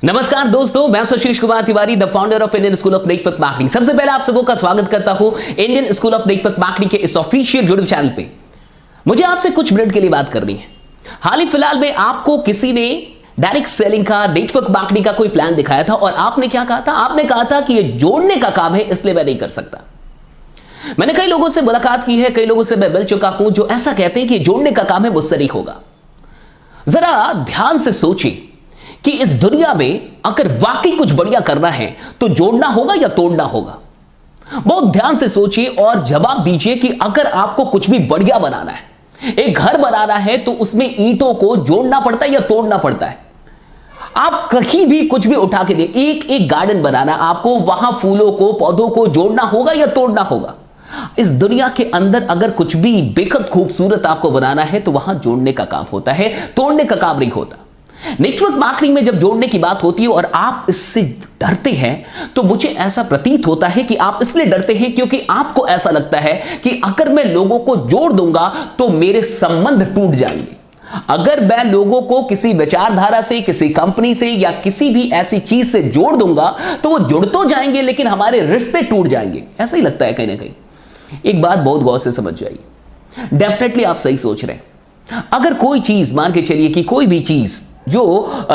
नमस्कार दोस्तों, मैं Sushil Kumar Tiwari, the founder of Indian school of network marketing. सबसे पहले आप सबों का स्वागत करता हूं Indian school of network marketing के इस ऑफिशियल यूट्यूब चैनल पे। मुझे आपसे कुछ मिनट के लिए बात करनी है। हाल ही फिलहाल में आपको किसी ने डायरेक्ट सेलिंग का, नेटवर्क मार्केटिंग का कोई प्लान दिखाया था और आपने क्या कहा था? आपने कहा था कि ये जोड़ने का काम है, इसलिए मैं नहीं कर सकता। मैंने कई लोगों से मुलाकात की है, कई लोगों से मैं मिल चुका हूं जो ऐसा कहते हैं कि जोड़ने का काम है, मुझसे नहीं होगा। जरा ध्यान से सोचिए कि इस दुनिया में अगर वाकई कुछ बढ़िया करना है तो जोड़ना होगा या तोड़ना होगा। बहुत ध्यान से सोचिए और जवाब दीजिए कि अगर आपको कुछ भी बढ़िया बनाना है, एक घर बनाना है, तो उसमें ईंटों को जोड़ना पड़ता है या तोड़ना पड़ता है? आप कहीं भी कुछ भी उठा के दे, एक एक गार्डन बनाना, आपको वहां फूलों को, पौधों को जोड़ना होगा या तोड़ना होगा? इस दुनिया के अंदर अगर कुछ भी बेहद खूबसूरत आपको बनाना है तो वहां जोड़ने का काम होता है, तोड़ने का काम नहीं होता। नेटवर्क मार्केटिंग में जब जोड़ने की बात होती है और आप इससे डरते हैं, तो मुझे ऐसा प्रतीत होता है कि आप इसलिए डरते हैं क्योंकि आपको ऐसा लगता है कि अगर मैं लोगों को जोड़ दूंगा तो मेरे संबंध टूट जाएंगे। अगर मैं लोगों को किसी विचारधारा से, किसी कंपनी से या किसी भी ऐसी चीज से जोड़ दूंगा तो वो जुड़ तो जाएंगे लेकिन हमारे रिश्ते टूट जाएंगे। ऐसा ही लगता है कहीं ना कहीं। एक बात बहुत गौर से समझ जाइए, डेफिनेटली आप सही सोच रहे हैं। अगर कोई चीज, मान के चलिए कि कोई भी चीज जो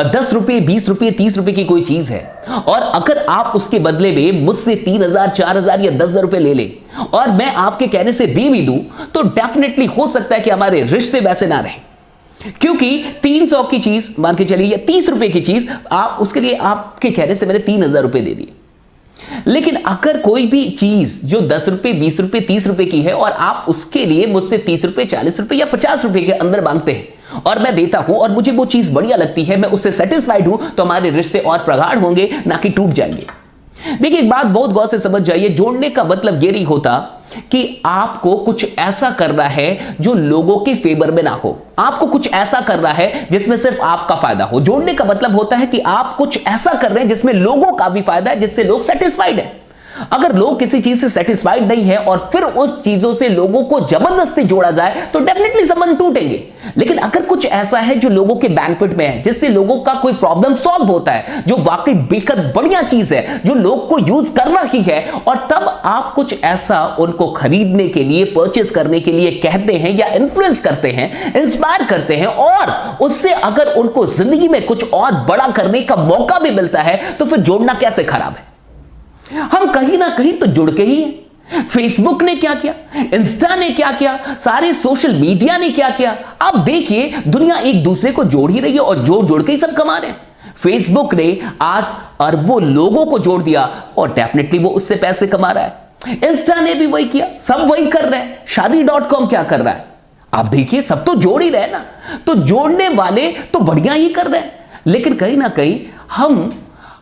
10 रुपए, 20 रुपए, 30 रुपए की कोई चीज है और अगर आप उसके बदले में मुझसे 3,000, 4,000 या 10,000 रुपए ले ले और मैं आपके कहने से दे भी दूं, तो डेफिनेटली हो सकता है कि हमारे रिश्ते वैसे ना रहे। क्योंकि 300 की चीज, मान के चलिए, या 30 रुपए की चीज, आप उसके लिए आपके कहने से मैंने 3,000 रुपए दे दिए। लेकिन अगर कोई भी चीज जो 10 रुपए, 20 रुपए, 30 रुपए की है और आप उसके लिए मुझसे 30 रुपए, 40 रुपए या 50 रुपए के अंदर मांगते हैं और मैं देता हूं और मुझे वो चीज बढ़िया लगती है, मैं उससे सेटिस्फाइड हूं, तो हमारे रिश्ते और प्रगाढ़ होंगे, ना कि टूट जाएंगे। देखिए, एक बात बहुत गौर से समझ जाइए, जोड़ने का मतलब ये नहीं होता कि आपको कुछ ऐसा करना है जो लोगों के फेवर में ना हो, आपको कुछ ऐसा करना है जिसमें सिर्फ आपका फायदा हो। जोड़ने का मतलब होता है कि आप कुछ ऐसा कर रहे हैं जिसमें लोगों का भी फायदा है, जिससे लोग सेटिस्फाइड है। अगर लोग किसी चीज से सेटिस्फाइड नहीं है और फिर उस चीजों से लोगों को जबरदस्ती जोड़ा जाए तो डेफिनेटली संबंध टूटेंगे। लेकिन अगर कुछ ऐसा है जो लोगों के बेनिफिट में है, जिससे लोगों का कोई प्रॉब्लम सॉल्व होता है, जो वाकई बेहद बढ़िया चीज है, जो लोग को यूज करना ही है, और तब आप कुछ ऐसा उनको खरीदने के लिए, परचेस करने के लिए कहते हैं या इन्फ्लुएंस करते हैं, इंस्पायर करते हैं, और उससे अगर उनको जिंदगी में कुछ और बड़ा करने का मौका भी मिलता है, तो फिर जोड़ना कैसे खराब है? हम कहीं ना कहीं तो जुड़ के ही हैं। फेसबुक ने क्या किया, इंस्टा ने क्या किया, सारे सोशल मीडिया ने क्या किया। अब देखिए, दुनिया एक दूसरे को जोड़ ही रही है और जोड़ जोड़ के ही सब कमा रहे हैं। फेसबुक ने आज अरबों लोगों को जोड़ दिया और डेफिनेटली वो उससे पैसे कमा रहा है। इंस्टा ने भी वही किया, सब वही कर रहे हैं। शादी.com क्या कर रहा है? आप देखिए, सब तो जोड़ ही रहे ना। तो जोड़ने वाले तो बढ़िया ही कर रहे हैं, लेकिन कहीं ना कहीं हम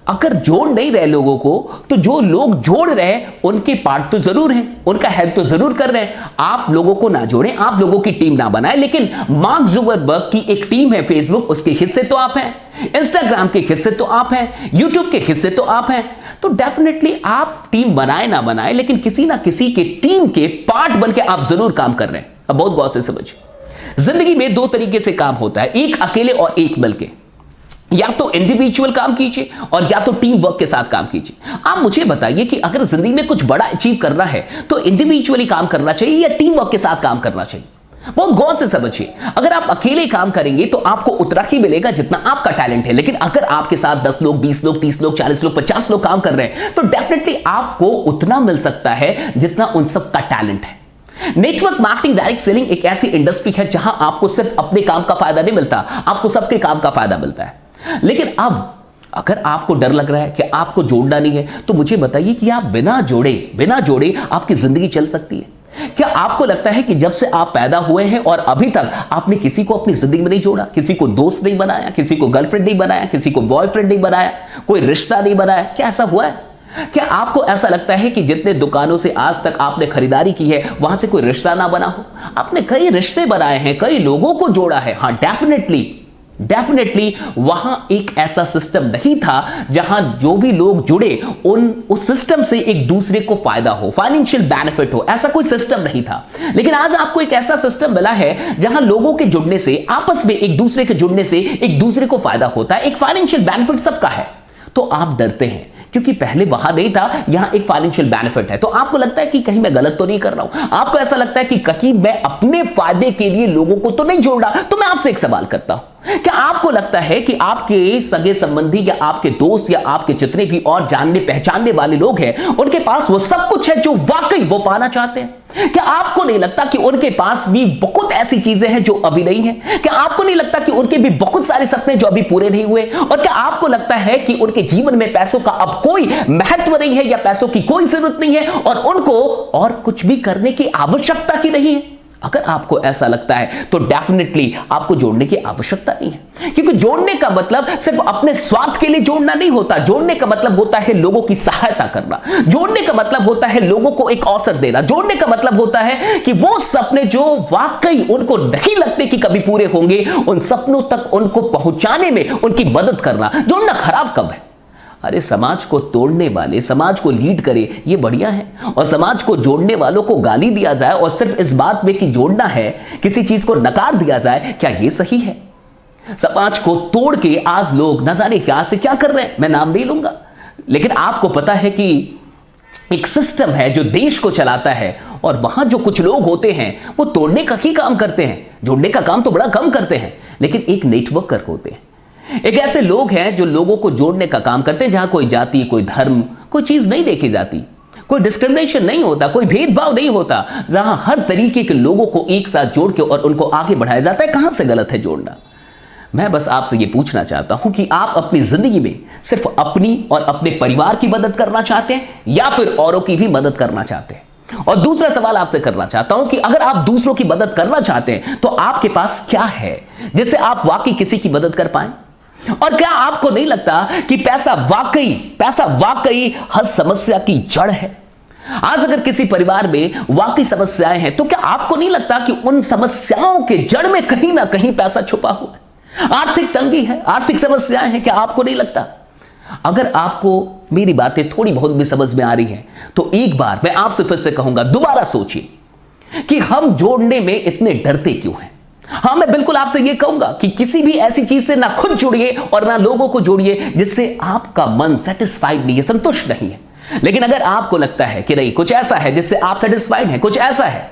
अगर जोड़ नहीं रहे लोगों को, तो जो लोग जोड़ रहे हैं उनके पार्ट तो जरूर हैं, उनका हेल्प तो जरूर कर रहे हैं। आप लोगों को ना जोड़ें, आप लोगों की टीम ना बनाएं, लेकिन मार्क जुकरबर्ग की एक टीम है फेसबुक, उसके हिस्से तो आप हैं, इंस्टाग्राम के हिस्से तो आप हैं, यूट्यूब के हिस्से तो आप हैं। तो डेफिनेटली आप टीम बनाए ना बनाए, लेकिन किसी ना किसी के टीम के पार्ट बन के आप जरूर काम कर रहे हैं। अब बहुत गौर से समझिए, जिंदगी में दो तरीके से काम होता है, एक अकेले और एक मिलके। या तो इंडिविजुअल काम कीजिए और या तो टीम वर्क के साथ काम कीजिए। आप मुझे बताइए कि अगर जिंदगी में कुछ बड़ा अचीव करना है तो इंडिविजुअली काम करना चाहिए या टीम वर्क के साथ काम करना चाहिए? बहुत गौर से समझिए। अगर आप अकेले काम करेंगे तो आपको उतना ही मिलेगा जितना आपका टैलेंट है, लेकिन अगर आपके साथ 10 लोग, 20 लोग, 30 लोग, 40 लोग, 50 लोग काम कर रहे हैं तो डेफिनेटली आपको उतना मिल सकता है जितना उन सब का टैलेंट है। नेटवर्क मार्केटिंग, डायरेक्ट सेलिंग एक ऐसी इंडस्ट्री है जहां आपको सिर्फ अपने काम का फायदा नहीं मिलता, आपको सबके काम का फायदा मिलता है। लेकिन अब अगर आपको डर लग रहा है कि आपको जोड़ना नहीं है, तो मुझे बताइए कि आप बिना जोड़े आपकी जिंदगी चल सकती है? क्या आपको लगता है कि जब से आप पैदा हुए हैं और अभी तक आपने किसी को अपनी जिंदगी में नहीं जोड़ा, किसी को दोस्त नहीं बनाया, किसी को गर्लफ्रेंड नहीं बनाया, किसी को बॉयफ्रेंड नहीं बनाया, कोई रिश्ता नहीं बनाया? क्या ऐसा हुआ है? क्या आपको ऐसा लगता है कि जितने दुकानों से आज तक आपने खरीदारी की है वहां से कोई रिश्ता ना बना हो? आपने कई रिश्ते बनाए हैं, कई लोगों को जोड़ा है। हाँ, डेफिनेटली वहां एक ऐसा सिस्टम नहीं था जहां जो भी लोग जुड़े उस सिस्टम से एक दूसरे को फायदा हो, फाइनेंशियल बेनिफिट हो, ऐसा कोई सिस्टम नहीं था। लेकिन आज आपको एक ऐसा सिस्टम मिला है जहां लोगों के जुड़ने से, आपस में एक दूसरे के जुड़ने से एक दूसरे को फायदा होता है, एक फाइनेंशियल बेनिफिट सबका है। तो आप डरते हैं क्योंकि पहले वहां नहीं था, यहां एक फाइनेंशियल बेनिफिट है। तो आपको लगता है कि कहीं मैं गलत तो नहीं कर रहा हूं, आपको ऐसा लगता है कि कहीं मैं अपने फायदे के लिए लोगों को तो नहीं जोड़ रहा। तो मैं आपसे एक सवाल करता हूं, क्या आपको लगता है कि आपके सगे संबंधी या आपके दोस्त या आपके जितने भी और जानने पहचानने वाले लोग हैं, उनके पास वो सब कुछ है जो वाकई वो पाना चाहते हैं? क्या आपको नहीं लगता कि उनके पास भी बहुत ऐसी चीजें हैं जो अभी नहीं है? क्या आपको नहीं लगता कि उनके भी बहुत सारे सपने जो अभी पूरे नहीं हुए? और क्या आपको लगता है कि उनके जीवन में पैसों का अब कोई महत्व नहीं है या पैसों की कोई जरूरत नहीं है और उनको और कुछ भी करने की आवश्यकता ही नहीं है? अगर आपको ऐसा लगता है तो डेफिनेटली आपको जोड़ने की आवश्यकता नहीं है, क्योंकि जोड़ने का मतलब सिर्फ अपने स्वार्थ के लिए जोड़ना नहीं होता। जोड़ने का मतलब होता है लोगों की सहायता करना, जोड़ने का मतलब होता है लोगों को एक अवसर देना, जोड़ने का मतलब होता है कि वो सपने जो वाकई उनको नहीं लगते कि कभी पूरे होंगे, उन सपनों तक उनको पहुंचाने में उनकी मदद करना। जोड़ना खराब कब है? अरे समाज को तोड़ने वाले समाज को लीड करे ये बढ़िया है, और समाज को जोड़ने वालों को गाली दिया जाए और सिर्फ इस बात में कि जोड़ना है, किसी चीज को नकार दिया जाए, क्या ये सही है? समाज को तोड़ के आज लोग न जाने क्या से क्या कर रहे हैं, मैं नाम नहीं लूंगा, लेकिन आपको पता है कि एक सिस्टम है जो देश को चलाता है और वहां जो कुछ लोग होते हैं वो तोड़ने का ही काम करते हैं, जोड़ने का काम तो बड़ा कम करते हैं, लेकिन एक नेटवर्कर होते हैं। एक ऐसे लोग हैं जो लोगों को जोड़ने का काम करते हैं, जहां कोई जाति, कोई धर्म, कोई चीज नहीं देखी जाती, कोई डिस्क्रिमिनेशन नहीं होता, कोई भेदभाव नहीं होता, जहां हर तरीके के लोगों को एक साथ जोड़ के और उनको आगे बढ़ाया जाता है। कहां से गलत है जोड़ना? मैं बस आपसे यह पूछना चाहता हूं कि आप अपनी जिंदगी में सिर्फ अपनी और अपने परिवार की मदद करना चाहते हैं या फिर औरों की भी मदद करना चाहते हैं? और दूसरा सवाल आपसे करना चाहता हूं कि अगर आप दूसरों की मदद करना चाहते हैं तो आपके पास क्या है जिससे आप वाकई किसी की मदद कर पाए? और क्या आपको नहीं लगता कि पैसा वाकई हर समस्या की जड़ है? आज अगर किसी परिवार में वाकई समस्याएं हैं तो क्या आपको नहीं लगता कि उन समस्याओं के जड़ में कहीं ना कहीं पैसा छुपा हुआ है? आर्थिक तंगी है, आर्थिक समस्याएं हैं, क्या आपको नहीं लगता? अगर आपको मेरी बातें थोड़ी बहुत भी समझ में आ रही हैं तो एक बार मैं आपसे फिर से कहूंगा, दोबारा सोचिए कि हम जोड़ने में इतने डरते क्यों हैं। हां, मैं बिल्कुल आपसे यह कहूंगा कि किसी भी ऐसी चीज से ना खुद जुड़िए और ना लोगों को जोड़िए जिससे आपका मन सेटिस्फाइड नहीं है, संतुष्ट नहीं है। लेकिन अगर आपको लगता है कि नहीं, कुछ ऐसा है जिससे आप सेटिस्फाइड हैं, कुछ ऐसा है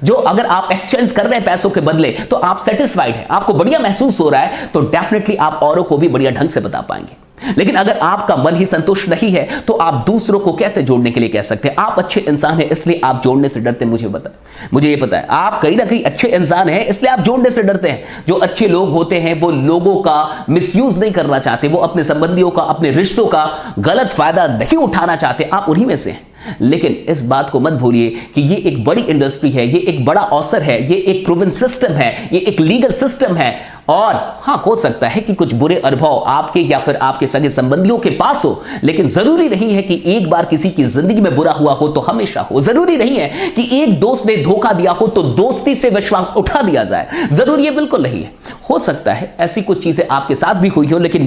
जो अगर आप एक्सचेंज कर रहे हैं पैसों के बदले तो आप सेटिस्फाइड हैं, आपको बढ़िया महसूस हो रहा है, तो डेफिनेटली आप औरों को भी बढ़िया ढंग से बता पाएंगे। लेकिन अगर आपका मन ही संतुष्ट नहीं है तो आप दूसरों को कैसे जोड़ने के लिए कह सकते हैं? आप अच्छे इंसान हैं इसलिए आप जोड़ने से डरते हैं, मुझे ये पता है। आप कहीं ना कहीं अच्छे इंसान हैं इसलिए आप जोड़ने से डरते हैं। जो अच्छे लोग होते हैं वो लोगों का मिसयूज नहीं करना चाहते, वो अपने संबंधियों का, अपने रिश्तों का गलत फायदा नहीं उठाना चाहते, आप उन्हीं में से हैं। लेकिन इस बात को मत भूलिए कि ये एक बड़ी इंडस्ट्री है, ये एक बड़ा अवसर है, ये एक प्रूवन सिस्टम है, ये एक लीगल सिस्टम है। और हां, हो सकता है कि कुछ बुरे अनुभव आपके या फिर आपके सगे संबंधियों के पास हो, लेकिन जरूरी नहीं है कि एक बार किसी की जिंदगी में बुरा हुआ हो तो हमेशा हो। जरूरी नहीं है कि एक दोस्त ने धोखा दिया हो तो दोस्ती से विश्वास उठा दिया जाए, जरूरी है बिल्कुल नहीं है। हो सकता है ऐसी कुछ चीजें आपके साथ भी हुई हो, लेकिन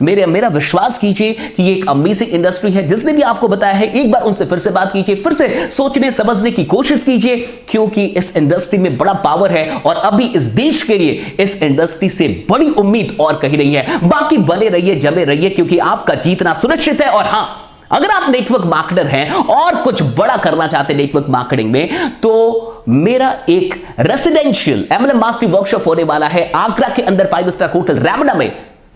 मेरा विश्वास कीजिए कि ये एक अमेजिंग इंडस्ट्री है। जिसने भी आपको बताया है एक बार उनसे फिर से बात कीजिए, फिर से सोचने समझने की कोशिश कीजिए, क्योंकि इस इंडस्ट्री में बड़ा पावर है और अभी इस देश के लिए इस इंडस्ट्री से बड़ी उम्मीद और कहीं नहीं है। बाकी बने रहिए, जमे रहिए, क्योंकि आपका जीतना सुनिश्चित है। और हां, अगर आप नेटवर्क मार्केटर हैं और कुछ बड़ा करना चाहते हैं नेटवर्क मार्केटिंग में, तो मेरा एक रेसिडेंशियल MLM मास्टरी वर्कशॉप होने वाला है आगरा के अंदर 5 स्टार होटल रैमडा में।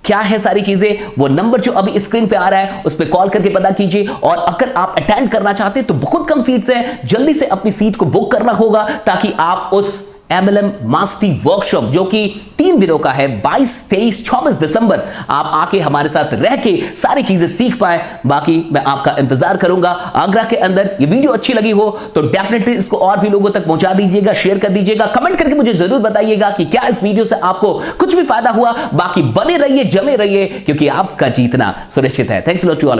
क्या है सारी चीजें, वो नंबर जो अभी स्क्रीन पे आ रहा है उस पर कॉल करके पता कीजिए। और अगर आप अटेंड करना चाहते हैं तो बहुत कम सीट्स हैं, जल्दी से अपनी सीट को बुक करना होगा ताकि आप उस MLM मास्टरी वर्कशॉप जो कि 3 दिनों का है, 22, 23, 24 दिसंबर, आप आके हमारे साथ रह के सारी चीजें सीख पाए। बाकी मैं आपका इंतजार करूंगा आगरा के अंदर। ये वीडियो अच्छी लगी हो तो डेफिनेटली इसको और भी लोगों तक पहुंचा दीजिएगा, शेयर कर दीजिएगा, कमेंट करके मुझे जरूर बताइएगा कि क्या इस वीडियो से आपको कुछ भी फायदा हुआ। बाकी बने रहिए, जमे रहिए, क्योंकि आपका जीतना सुनिश्चित है। Thanks a lot to all.